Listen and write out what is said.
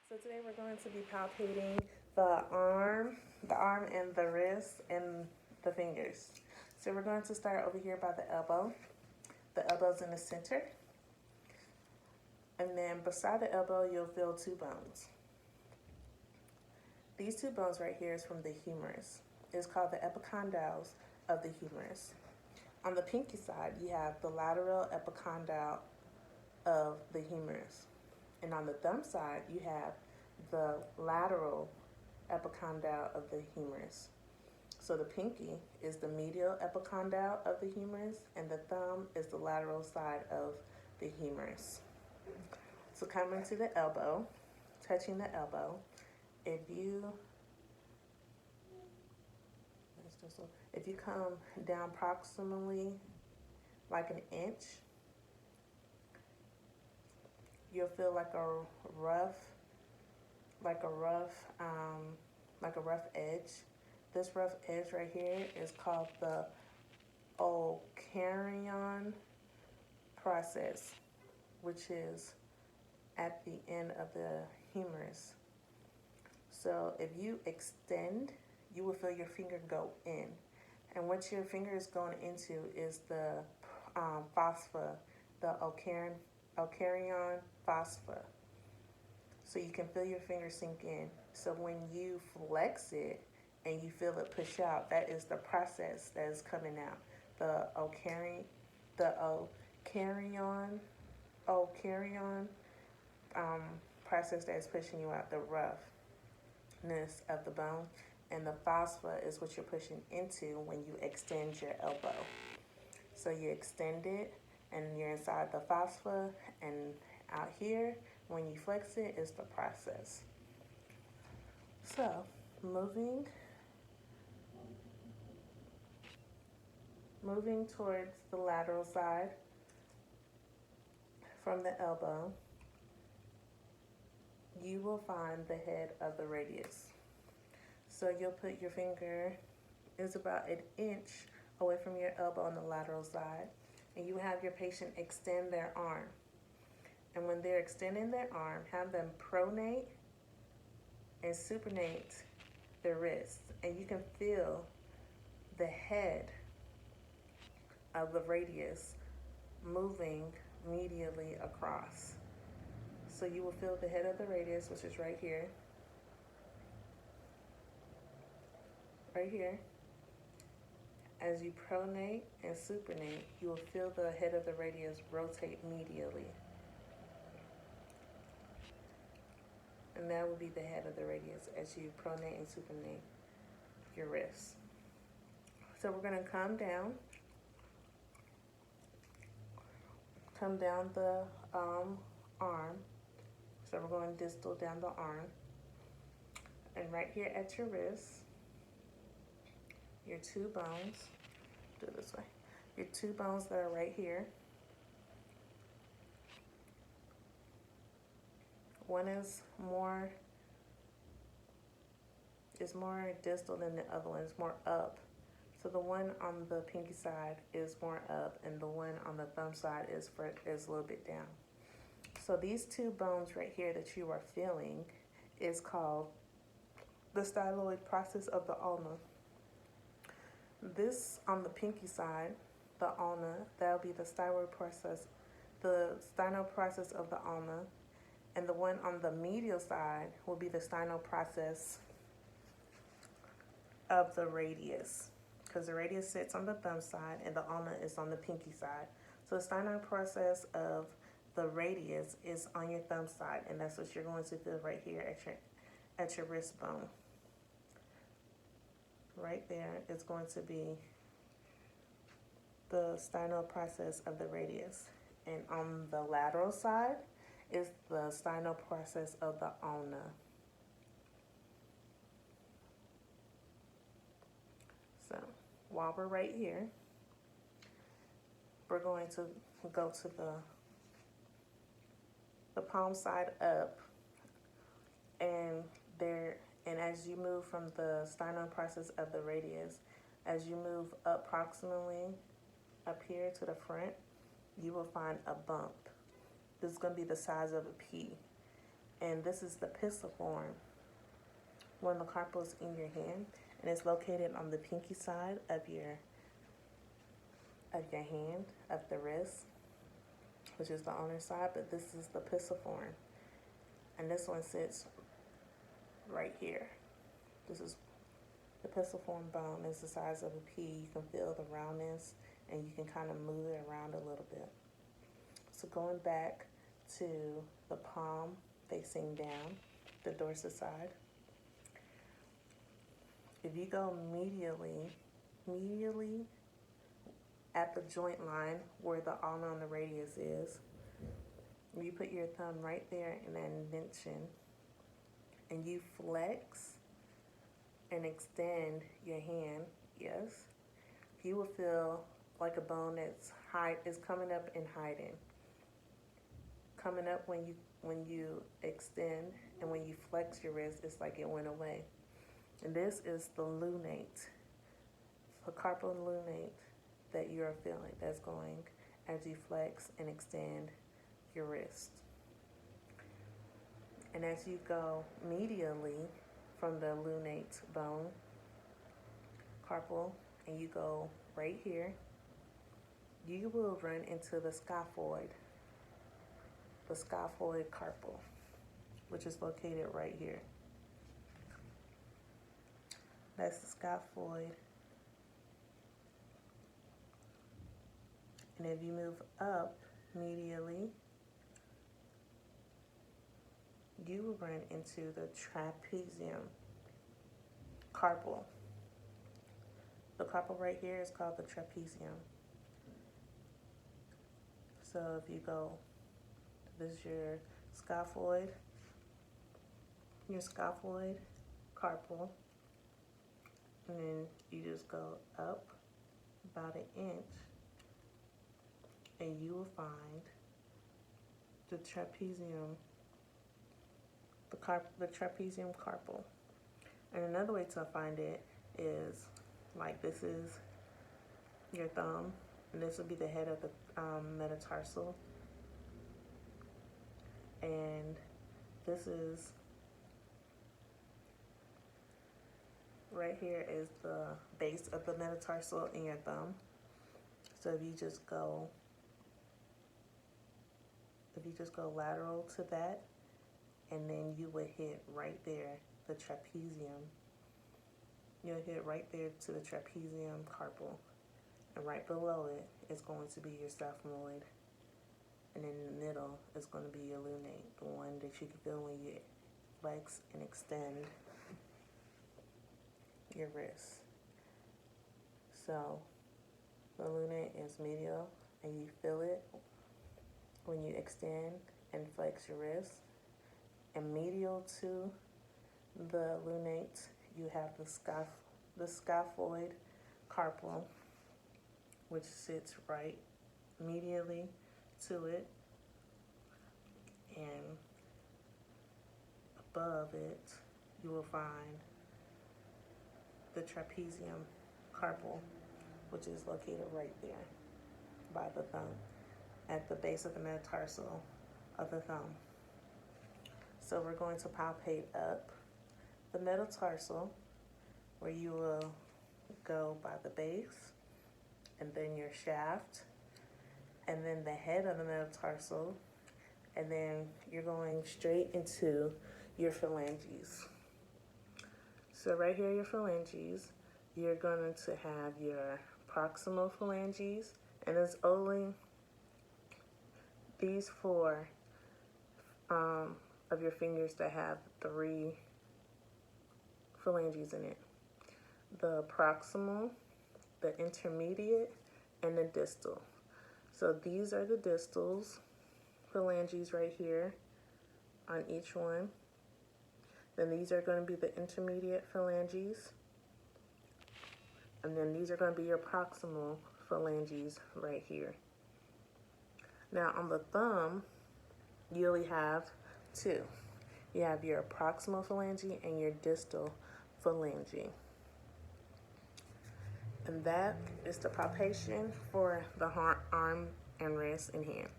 So today we're going to be palpating the arm and the wrist and the fingers. So we're going to start over here by the elbow. The elbow's in the center. And then beside the elbow, you'll feel two bones. These two bones right here is from the humerus. It's called the epicondyles of the humerus. On the pinky side, you have the lateral epicondyle of the humerus. And on the thumb side, you have the lateral epicondyle of the humerus. So the pinky is the medial epicondyle of the humerus, and the thumb is the lateral side of the humerus. So coming to the elbow, touching the elbow, if you come down approximately like an inch, you'll feel like a rough edge. This rough edge right here is called the O'Carrion process, which is at the end of the humerus. So if you extend, you will feel your finger go in. And what your finger is going into is the fosfa, the O'Carrion fosfa. So you can feel your finger sink in. So when you flex it and you feel it push out, that is the process that is coming out. The O'Carrion process that is pushing you out, the roughness of the bone. And the fosfa is what you're pushing into when you extend your elbow. So you extend it and you're inside the fosfa, and out here, when you flex it, is the process. So moving towards the lateral side from the elbow, you will find the head of the radius. So you'll put your finger, is about an inch away from your elbow on the lateral side, and you have your patient extend their arm. And when they're extending their arm, have them pronate and supinate their wrist. And you can feel the head of the radius moving medially across. So you will feel the head of the radius, which is right here. Right here. As you pronate and supinate, you will feel the head of the radius rotate medially. And that will be the head of the radius as you pronate and supinate your wrist. So we're going to come down the arm. So we're going distal down the arm. And right here at your wrist, your two bones, do it this way, your two bones that are right here. One is more distal than the other one. It's more up. So the one on the pinky side is more up, and the one on the thumb side is a little bit down. So these two bones right here that you are feeling is called the styloid process of the ulna. This on the pinky side, the ulna, that'll be the styloid process, the sternal process of the ulna. And the one on the medial side will be the sternal process of the radius, because the radius sits on the thumb side and the ulna is on the pinky side. So the sternal process of the radius is on your thumb side, and that's what you're going to feel right here at your wrist bone. Right there is going to be the sternal process of the radius. And on the lateral side is the sternal process of the ulna. So while we're right here, we're going to go to the palm side up, and as you move from the sternal process of the radius, as you move up proximally up here to the front, you will find a bump. This is going to be the size of a pea. And this is the pisiform, one of the carpals in your hand, and it's located on the pinky side of your hand, of the wrist, which is the owner's side, but this is the pisiform. And this one sits right here. This is the pisiform bone. Is the size of a pea. You can feel the roundness, and you can kind of move it around a little bit. So going back to the palm facing down, the dorsal side. If you go medially at the joint line where the ulna on the radius is, you put your thumb right there in that indentation, and you flex and extend your hand, yes, you will feel like a bone that's is coming up and hiding. Coming up when you extend, and when you flex your wrist, it's like it went away. And this is the lunate, the carpal lunate that you're feeling that's going as you flex and extend your wrist. And as you go medially from the lunate bone, carpal, and you go right here, you will run into the scaphoid carpal, which is located right here. That's the scaphoid. And if you move up medially, you will run into the trapezium carpal. The carpal right here is called the trapezium. So if you go, this is your scaphoid carpal, and then you just go up about an inch, and you will find the trapezium, the trapezium carpal. And another way to find it is, like, this is your thumb, and this will be the head of the metatarsal, and this is right here is the base of the metatarsal in your thumb. So if you just go lateral to that, and then you would hit right there the trapezium. You'll hit right there to the trapezium carpal, and right below it is going to be your sigmoid, and in the middle is going to be your lunate, the one that you can feel when you flex and extend your wrist. So the lunate is medial, and you feel it when you extend and flex your wrist. And medial to the lunate, you have the scaphoid carpal, which sits right medially to it, and above it you will find the trapezium carpal, which is located right there by the thumb, at the base of the metatarsal of the thumb. So we're going to palpate up the metatarsal, where you will go by the base, and then your shaft, and then the head of the metatarsal, and then you're going straight into your phalanges. So right here, your phalanges, you're going to have your proximal phalanges, and it's only these four of your fingers that have 3 phalanges in it: the proximal, the intermediate, and the distal. So these are the distals phalanges right here on each one. Then these are going to be the intermediate phalanges, and then these are going to be your proximal phalanges right here. Now on the thumb, you only have 2. You have your proximal phalange and your distal phalange. And that is the palpation for the arm and wrist and hand.